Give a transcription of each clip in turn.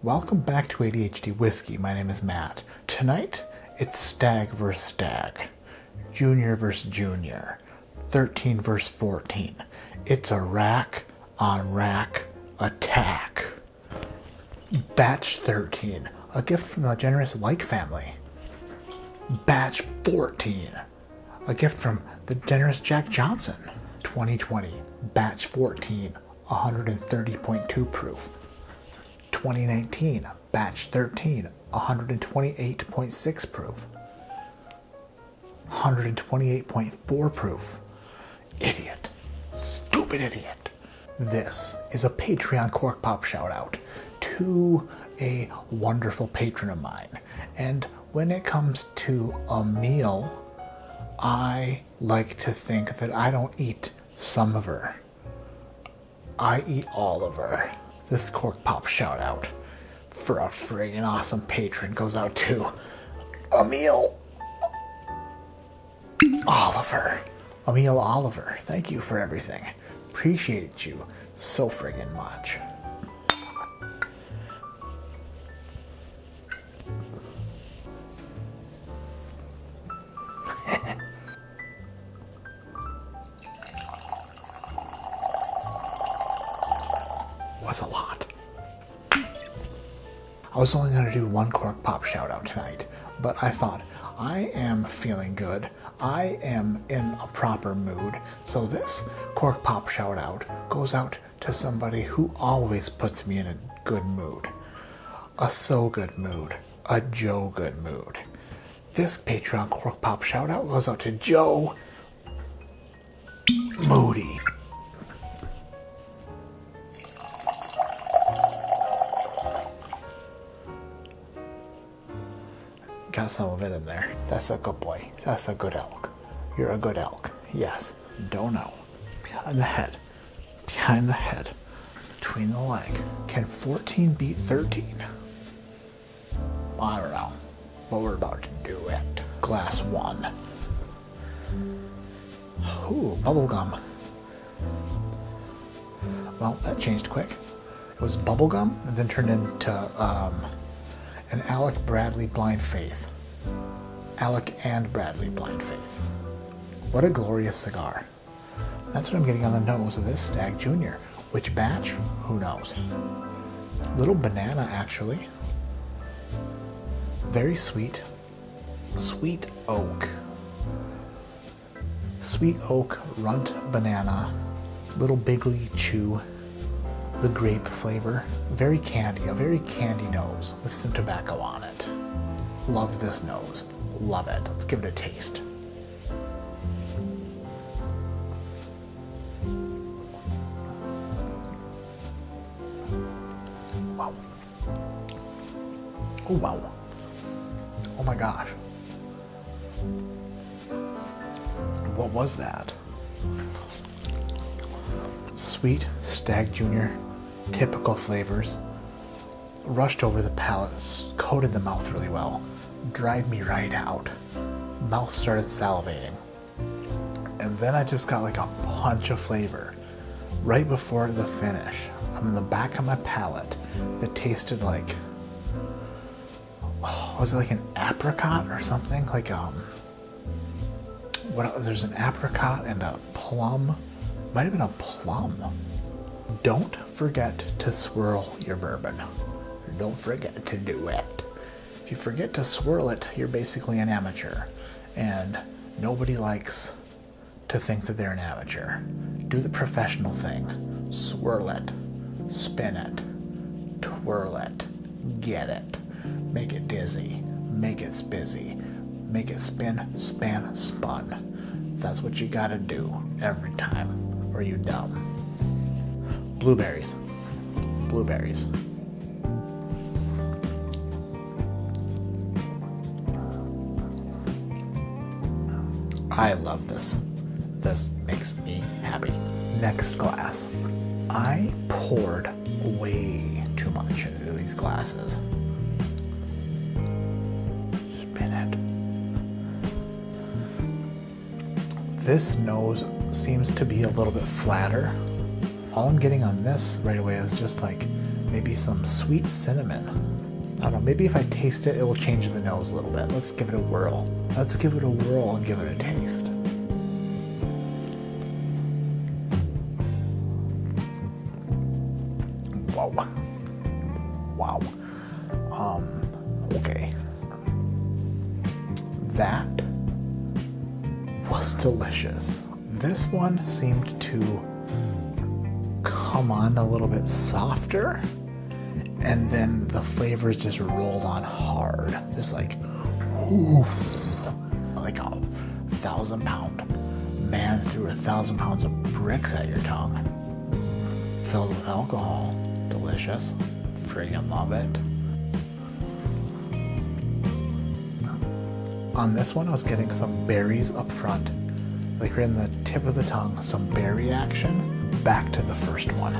Welcome back to ADHD Whiskey. My name is Matt. Tonight, it's Stagg vs. Stagg. Junior vs. Junior. 13 vs. 14. It's a rack on rack attack. Batch 13. A gift from the generous Like family. Batch 14. A gift from the generous Jack Johnson. 2020. Batch 14. 130.2 proof. 2019, batch 13, 128.6 proof. 128.4 proof. Idiot. Stupid idiot. This is a Patreon cork pop shout out to a wonderful patron of mine. And when it comes to a meal, I like to think that I don't eat some of her. I eat all of her. This cork pop shout out for a friggin' awesome patron goes out to Emil Oliver. Emil Oliver, thank you for everything. Appreciate you so friggin' much. Was a lot. I was only going to do one cork pop shout out tonight, but I thought I am feeling good. I am in a proper mood, so this cork pop shout out goes out to somebody who always puts me in a good mood. A so good mood. A Joe good mood. This Patreon cork pop shout out goes out to Joe Moody. Got some of it in there. That's a good boy. That's a good elk. You're a good elk. Yes. Don't know. Behind the head. Behind the head. Between the leg. Can 14 beat 13? I don't know. But we're about to do it. Glass 1. Ooh, bubblegum. Well, that changed quick. It was bubblegum and then turned into an Alec Bradley Blind Faith. Alec and Bradley Blind Faith. What a glorious cigar. That's what I'm getting on the nose of this Stagg Jr. Which batch? Who knows? Little banana, actually. Very sweet. Sweet oak. Sweet oak, runt banana, little bigly chew. The grape flavor, very candy, a very candy nose with some tobacco on it. Love this nose, love it. Let's give it a taste. Wow. Oh wow. Oh my gosh. What was that? Sweet Stagg Jr. Typical flavors. Rushed over the palate, coated the mouth really well. Dried me right out. Mouth started salivating. And then I just got like a punch of flavor. Right before the finish, on the back of my palate, that tasted like, was it like an apricot or something? Like, there's an apricot and a plum. Might have been a plum. Don't forget to swirl your bourbon. Don't forget to do it. If you forget to swirl it, you're basically an amateur. And nobody likes to think that they're an amateur. Do the professional thing. Swirl it. Spin it. Twirl it. Get it. Make it dizzy. Make it busy. Make it spin, span, spun. That's what you gotta do every time. Or you dumb. Blueberries. Blueberries. I love this. This makes me happy. Next glass. I poured way too much into these glasses. Spin it. This nose seems to be a little bit flatter. All I'm getting on this right away is just like maybe some sweet cinnamon. I don't know, maybe if I taste it, it will change the nose a little bit. Let's give it a whirl. Let's give it a whirl and give it a taste. Wow. Wow. Okay. That was delicious. This one seemed to come on a little bit softer, and then the flavors just rolled on hard. Just like, oof, like a 1,000-pound man threw 1,000 pounds of bricks at your tongue. Filled with alcohol. Delicious. Friggin' love it. On this one, I was getting some berries up front, like right in the tip of the tongue, some berry action. Back to the first one.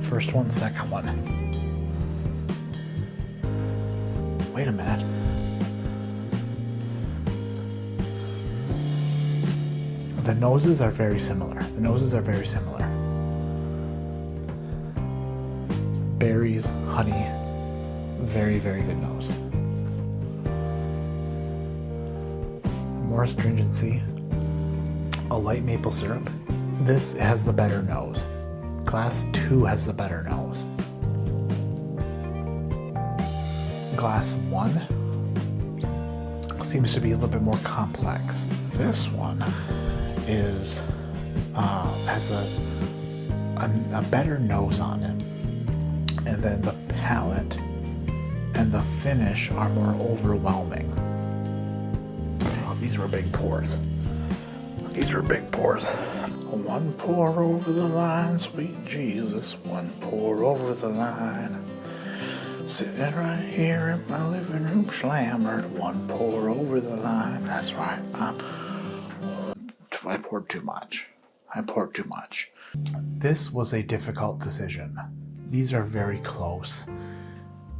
First one, second one. Wait a minute. The noses are very similar. The noses are very similar. Berries, honey, very, very good nose. More astringency. A light maple syrup. This has the better nose. Glass 2 has the better nose. Glass 1 seems to be a little bit more complex. This one is has a better nose on it, and then the palate and the finish are more overwhelming. These were big pours. These were big pours. One pour over the line, sweet Jesus, one pour over the line. Sitting right here in my living room, slammered, one pour over the line. That's right. I poured too much. This was a difficult decision. These are very close.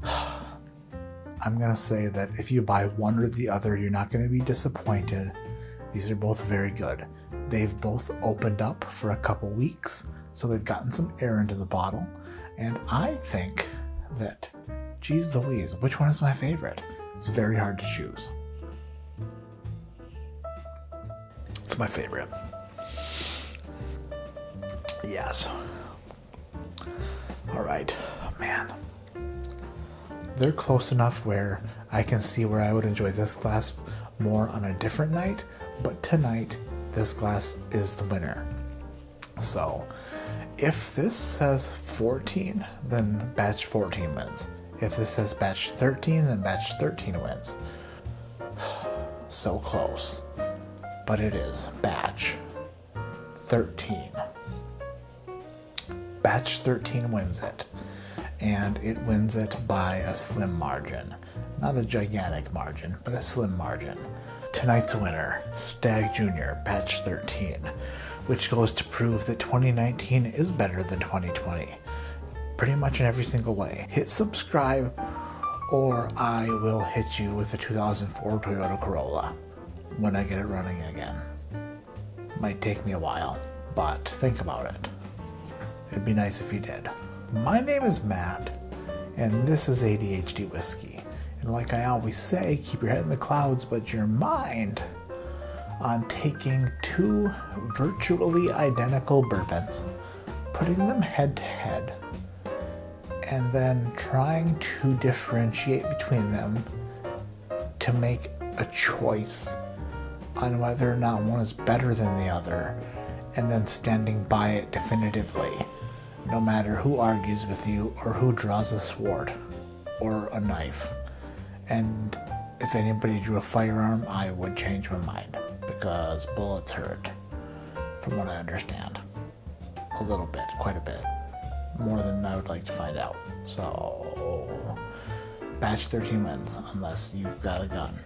I'm gonna say that if you buy one or the other, you're not gonna be disappointed. These are both very good. They've both opened up for a couple weeks, so they've gotten some air into the bottle. And I think that, geez Louise, which one is my favorite? It's very hard to choose. It's my favorite. Yes. All right, man. They're close enough where I can see where I would enjoy this glass more on a different night, but tonight this glass is the winner. So if this says 14, then batch 14 wins. If this says batch 13, then batch 13 wins. So close, but it is batch 13. Batch 13 wins it, and it wins it by a slim margin. Not a gigantic margin, but a slim margin. Tonight's winner, Stagg Jr, batch 13, which goes to prove that 2019 is better than 2020. Pretty much in every single way. Hit subscribe, or I will hit you with a 2004 Toyota Corolla when I get it running again. Might take me a while, but think about it. It'd be nice if you did. My name is Matt, and this is ADHD Whiskey. And like I always say, keep your head in the clouds, but your mind on taking two virtually identical bourbons, putting them head to head, and then trying to differentiate between them to make a choice on whether or not one is better than the other, and then standing by it definitively, no matter who argues with you or who draws a sword or a knife. And if anybody drew a firearm, I would change my mind, because bullets hurt, from what I understand. A little bit, quite a bit. More than I would like to find out. So, batch 13 wins, unless you've got a gun.